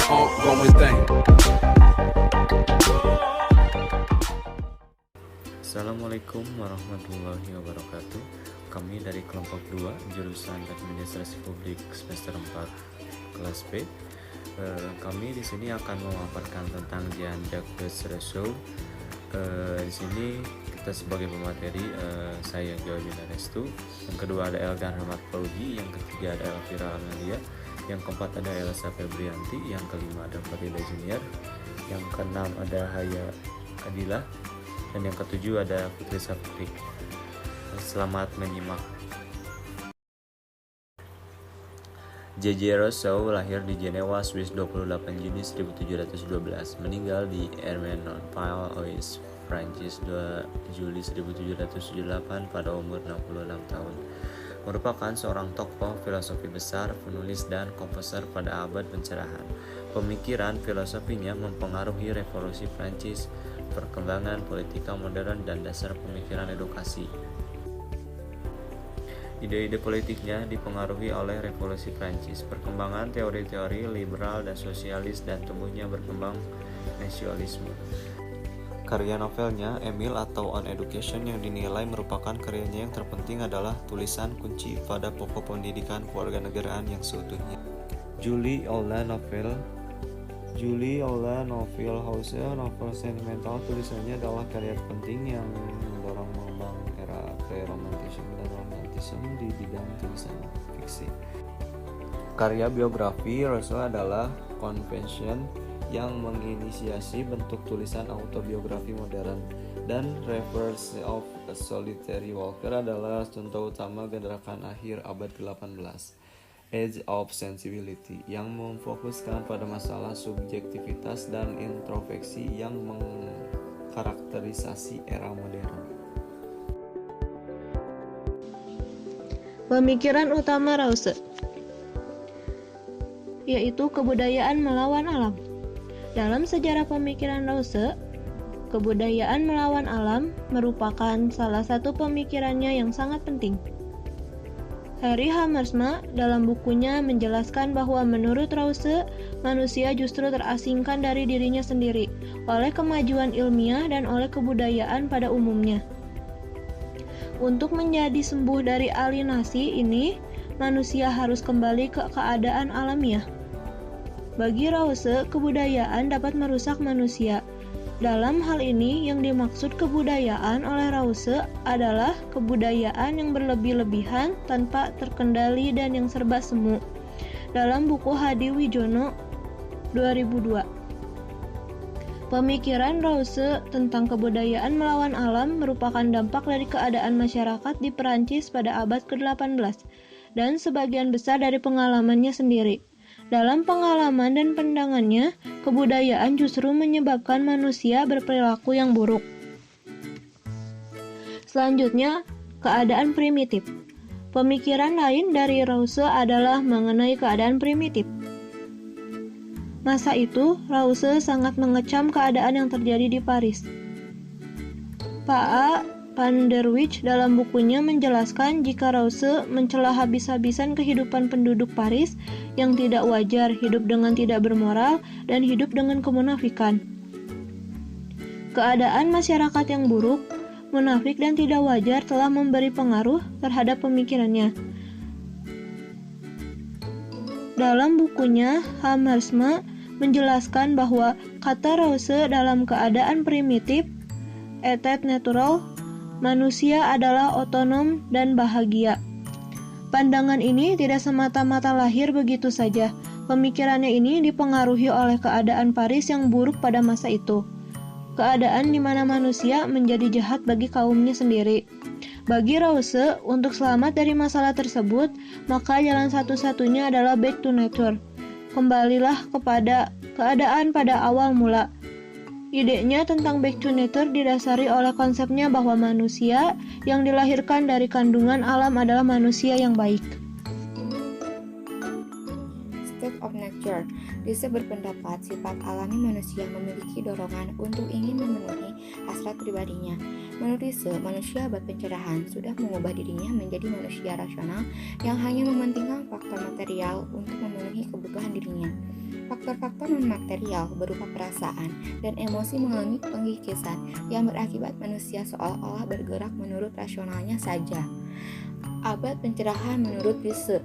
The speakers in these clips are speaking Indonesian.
ongoing thing. Assalamualaikum warahmatullahi wabarakatuh. Kami dari kelompok 2 jurusan Administrasi Publik semester 4 kelas B. Kami di sini akan memaparkan tentang Jean-Jacques Rousseau. Di sini kita sebagai pemateri, saya Joy Minarestu, yang kedua ada Elgan Rahmat Fauzi, yang ketiga ada Elvira Amelia, yang keempat ada Elsa Febrianti, yang kelima ada Fadila Junior, yang keenam ada Haya Adila, dan yang ketujuh ada Putri Sapri. Selamat menyimak. J.J. Rousseau lahir di Jenewa, Swiss 28 Juni 1712, meninggal di Ermenonville, Prancis 2 Juli 1778 pada umur 66 tahun. Merupakan seorang tokoh filosofi besar, penulis dan komposer pada abad pencerahan. Pemikiran filosofinya mempengaruhi revolusi Prancis, perkembangan politika modern, dan dasar pemikiran edukasi. Ide-ide politiknya dipengaruhi oleh revolusi Prancis, perkembangan teori-teori liberal dan sosialis, dan tumbuhnya berkembang nasionalisme. Karya novelnya, Emile atau On Education, yang dinilai merupakan karyanya yang terpenting, adalah tulisan kunci pada pokok pendidikan kewarganegaraan yang seutuhnya. Julie Aula Novel House, novel sentimental, tulisannya adalah karya penting yang mendorong mengembang era pre-romantisme dan romantisme di bidang tulisan fiksi. Karya biografi Rousseau adalah Confession, yang menginisiasi bentuk tulisan autobiografi modern, dan Reveries of a Solitary Walker adalah contoh utama gerakan akhir abad ke-18. Age of Sensibility, yang memfokuskan pada masalah subjektivitas dan introspeksi yang mengkarakterisasi era modern. Pemikiran utama Rousseau yaitu kebudayaan melawan alam. Dalam sejarah pemikiran Rousseau, kebudayaan melawan alam merupakan salah satu pemikirannya yang sangat penting. Harry Hammersma dalam bukunya menjelaskan bahwa menurut Rousseau, manusia justru terasingkan dari dirinya sendiri oleh kemajuan ilmiah dan oleh kebudayaan pada umumnya. Untuk menjadi sembuh dari alienasi ini, manusia harus kembali ke keadaan alamiah. Bagi Rousseau, kebudayaan dapat merusak manusia. Dalam hal ini, yang dimaksud kebudayaan oleh Rousseau adalah kebudayaan yang berlebih-lebihan, tanpa terkendali, dan yang serba semu. Dalam buku Hadi Wijono 2002. Pemikiran Rousseau tentang kebudayaan melawan alam merupakan dampak dari keadaan masyarakat di Perancis pada abad ke-18 dan sebagian besar dari pengalamannya sendiri. Dalam pengalaman dan pandangannya, kebudayaan justru menyebabkan manusia berperilaku yang buruk. Selanjutnya, keadaan primitif. Pemikiran lain dari Rousseau adalah mengenai keadaan primitif. Masa itu, Rousseau sangat mengecam keadaan yang terjadi di Paris. Pak Van der Wijk dalam bukunya menjelaskan jika Rousseau mencela habis-habisan kehidupan penduduk Paris yang tidak wajar, hidup dengan tidak bermoral, dan hidup dengan kemunafikan. Keadaan masyarakat yang buruk, munafik, dan tidak wajar telah memberi pengaruh terhadap pemikirannya. Dalam bukunya, Hammersma menjelaskan bahwa kata Rousseau dalam keadaan primitif, etat natural, manusia adalah otonom dan bahagia. Pandangan ini tidak semata-mata lahir begitu saja. Pemikirannya ini dipengaruhi oleh keadaan Paris yang buruk pada masa itu. Keadaan di mana manusia menjadi jahat bagi kaumnya sendiri. Bagi Rousseau, untuk selamat dari masalah tersebut, maka jalan satu-satunya adalah back to nature. Kembalilah kepada keadaan pada awal mula. Idenya tentang back to nature didasari oleh konsepnya bahwa manusia yang dilahirkan dari kandungan alam adalah manusia yang baik. State of nature. Rousseau berpendapat sifat alami manusia memiliki dorongan untuk ingin memenuhi hasrat pribadinya. Menurut Lise, manusia abad pencerahan sudah mengubah dirinya menjadi manusia rasional yang hanya mementingkan faktor material untuk memenuhi kebutuhan dirinya. Faktor-faktor non-material berupa perasaan dan emosi mengalami pengkikisan yang berakibat manusia seolah-olah bergerak menurut rasionalnya saja. Abad pencerahan menurut Lise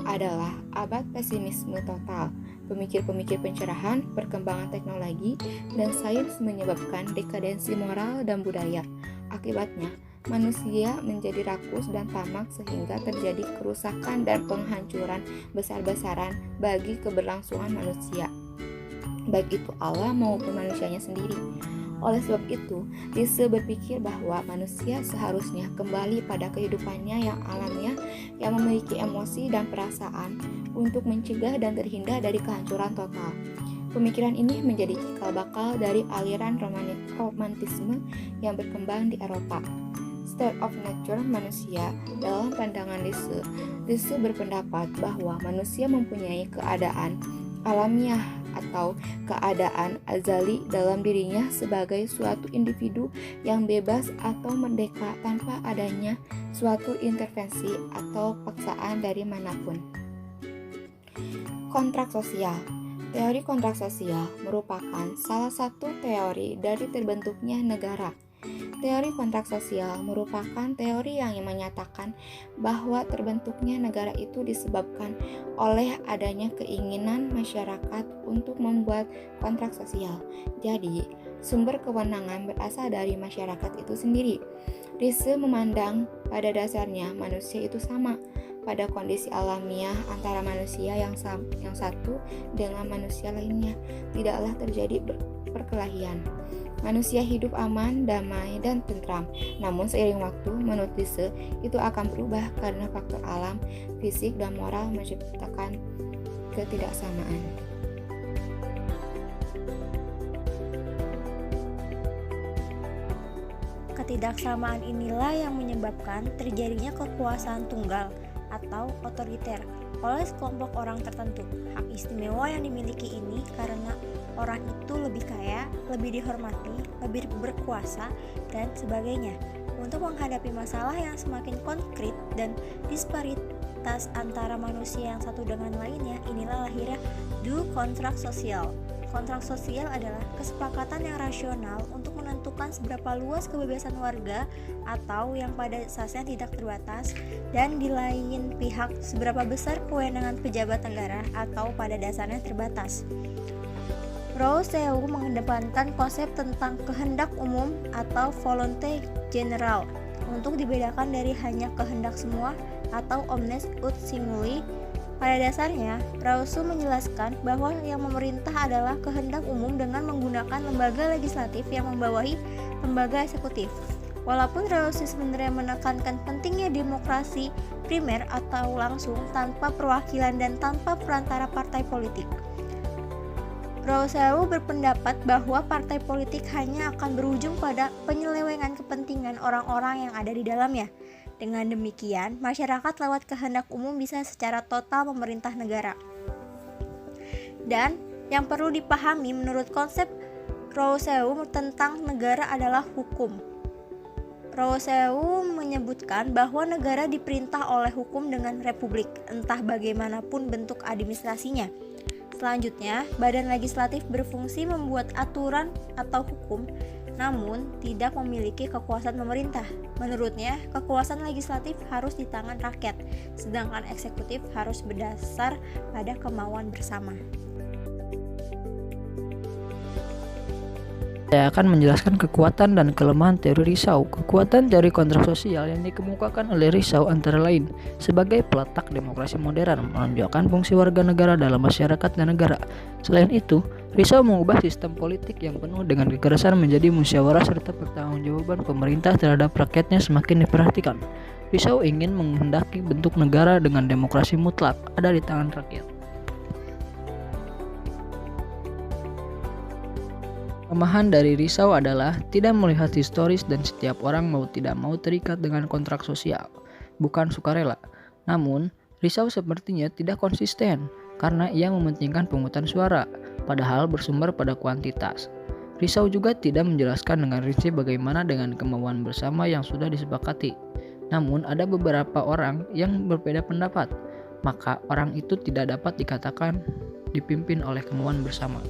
adalah abad pesimisme total. Pemikir-pemikir pencerahan, perkembangan teknologi, dan sains menyebabkan dekadensi moral dan budaya. Akibatnya, manusia menjadi rakus dan tamak sehingga terjadi kerusakan dan penghancuran besar-besaran bagi keberlangsungan manusia, baik itu Allah maupun manusianya sendiri. Oleh sebab itu, Lise berpikir bahwa manusia seharusnya kembali pada kehidupannya yang alamiah, yang memiliki emosi dan perasaan untuk mencegah dan terhindar dari kehancuran total. Pemikiran ini menjadi cikal bakal dari aliran romantisme yang berkembang di Eropa. State of nature manusia dalam pandangan Lise berpendapat bahwa manusia mempunyai keadaan alamiah atau keadaan azali dalam dirinya sebagai suatu individu yang bebas atau merdeka tanpa adanya suatu intervensi atau paksaan dari manapun. Kontrak sosial. Teori kontrak sosial merupakan salah satu teori dari terbentuknya negara. Teori kontrak sosial merupakan teori yang menyatakan bahwa terbentuknya negara itu disebabkan oleh adanya keinginan masyarakat untuk membuat kontrak sosial. Jadi, sumber kewenangan berasal dari masyarakat itu sendiri. Lise memandang pada dasarnya manusia itu sama pada kondisi alamiah antara manusia yang satu dengan manusia lainnya. Tidaklah terjadi perkelahian. Manusia hidup aman, damai, dan tentram. Namun seiring waktu, menurut Lise, itu akan berubah karena faktor alam, fisik, dan moral menciptakan ketidaksamaan. Ketidaksamaan inilah yang menyebabkan terjadinya kekuasaan tunggal atau otoriter oleh sekelompok orang tertentu. Hak istimewa yang dimiliki ini karena orang itu lebih kaya, lebih dihormati, lebih berkuasa, dan sebagainya. Untuk menghadapi masalah yang semakin konkret dan disparitas antara manusia yang satu dengan lainnya, inilah lahirnya kontrak sosial. Kontrak sosial adalah kesepakatan yang rasional untuk menentukan seberapa luas kebebasan warga atau yang pada asasnya tidak terbatas, dan di lain pihak seberapa besar kewenangan pejabat negara atau pada dasarnya terbatas. Rousseau mengedepankan konsep tentang kehendak umum atau volonté générale untuk dibedakan dari hanya kehendak semua atau omnes ut singuli. Pada dasarnya, Rousseau menjelaskan bahwa yang memerintah adalah kehendak umum dengan menggunakan lembaga legislatif yang membawahi lembaga eksekutif. Walaupun Rousseau sebenarnya menekankan pentingnya demokrasi primer atau langsung tanpa perwakilan dan tanpa perantara partai politik. Rousseau berpendapat bahwa partai politik hanya akan berujung pada penyelewengan kepentingan orang-orang yang ada di dalamnya. Dengan demikian, masyarakat lewat kehendak umum bisa secara total memerintah negara. Dan yang perlu dipahami menurut konsep Rousseau tentang negara adalah hukum. Rousseau menyebutkan bahwa negara diperintah oleh hukum dengan republik, entah bagaimanapun bentuk administrasinya. Selanjutnya, badan legislatif berfungsi membuat aturan atau hukum, namun tidak memiliki kekuasaan pemerintah. Menurutnya, kekuasaan legislatif harus di tangan rakyat, sedangkan eksekutif harus berdasar pada kemauan bersama. Saya akan menjelaskan kekuatan dan kelemahan teori Rousseau. Kekuatan teori kontrak sosial yang dikemukakan oleh Rousseau antara lain sebagai peletak demokrasi modern, menunjukkan fungsi warga negara dalam masyarakat dan negara. Selain itu, Rousseau mengubah sistem politik yang penuh dengan kekerasan menjadi musyawarah serta pertanggungjawaban pemerintah terhadap rakyatnya semakin diperhatikan. Rousseau ingin menghendaki bentuk negara dengan demokrasi mutlak ada di tangan rakyat. Kelemahan dari Rousseau adalah tidak melihat historis dan setiap orang mau tidak mau terikat dengan kontrak sosial, bukan sukarela. Namun, Rousseau sepertinya tidak konsisten karena ia mementingkan pemungutan suara, padahal bersumber pada kuantitas. Risau juga tidak menjelaskan dengan rinci bagaimana dengan kemauan bersama yang sudah disepakati. Namun ada beberapa orang yang berbeda pendapat, maka orang itu tidak dapat dikatakan dipimpin oleh kemauan bersama.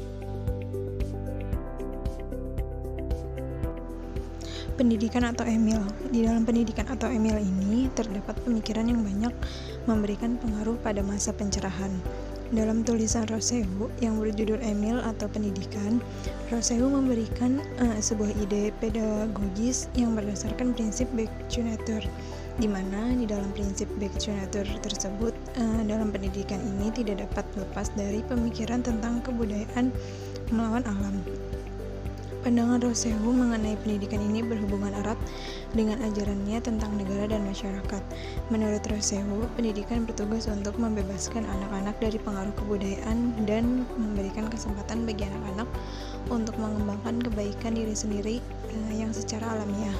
Pendidikan atau Emil. Di dalam pendidikan atau Emil ini terdapat pemikiran yang banyak memberikan pengaruh pada masa pencerahan. Dalam tulisan Rousseau yang berjudul Emil atau Pendidikan, Rousseau memberikan sebuah ide pedagogis yang berdasarkan prinsip back to nature, di mana di dalam prinsip back to nature tersebut dalam pendidikan ini tidak dapat lepas dari pemikiran tentang kebudayaan melawan alam. Pandangan Rousseau mengenai pendidikan ini berhubungan erat dengan ajarannya tentang negara dan masyarakat. Menurut Rousseau, pendidikan bertugas untuk membebaskan anak-anak dari pengaruh kebudayaan dan memberikan kesempatan bagi anak-anak untuk mengembangkan kebaikan diri sendiri yang secara alamiah.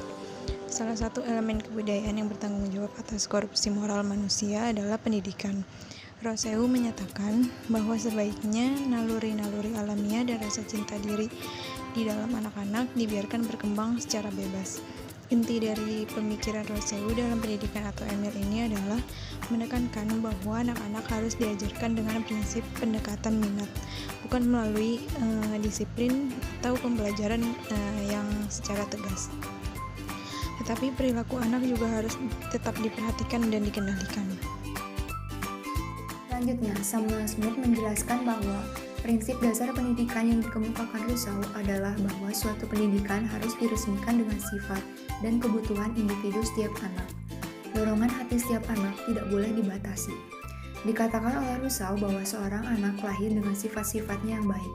Salah satu elemen kebudayaan yang bertanggung jawab atas korupsi moral manusia adalah pendidikan. Rousseau menyatakan bahwa sebaiknya naluri-naluri alamiah dan rasa cinta diri di dalam anak-anak dibiarkan berkembang secara bebas. Inti dari pemikiran Rousseau dalam pendidikan atau Emil ini adalah menekankan bahwa anak-anak harus diajarkan dengan prinsip pendekatan minat, bukan melalui disiplin atau pembelajaran yang secara tegas. Tetapi perilaku anak juga harus tetap diperhatikan dan dikendalikan. Selanjutnya, Samuel Smoot menjelaskan bahwa prinsip dasar pendidikan yang dikemukakan Rousseau adalah bahwa suatu pendidikan harus diresmikan dengan sifat dan kebutuhan individu setiap anak. Dorongan hati setiap anak tidak boleh dibatasi. Dikatakan oleh Rousseau bahwa seorang anak lahir dengan sifat-sifatnya yang baik.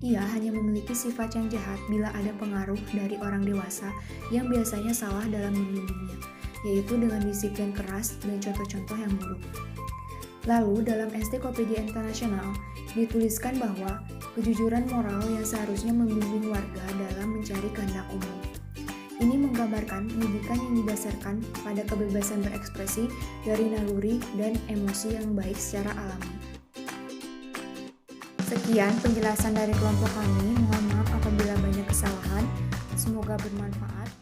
Ia hanya memiliki sifat yang jahat bila ada pengaruh dari orang dewasa yang biasanya salah dalam membimbingnya, yaitu dengan disiplin keras dan contoh-contoh yang buruk. Lalu, dalam Ensiklopedia Internasional, dituliskan bahwa kejujuran moral yang seharusnya membimbing warga dalam mencari kehendak umum. Ini menggambarkan pendidikan yang didasarkan pada kebebasan berekspresi dari naluri dan emosi yang baik secara alami. Sekian penjelasan dari kelompok kami. Mohon maaf apabila banyak kesalahan. Semoga bermanfaat.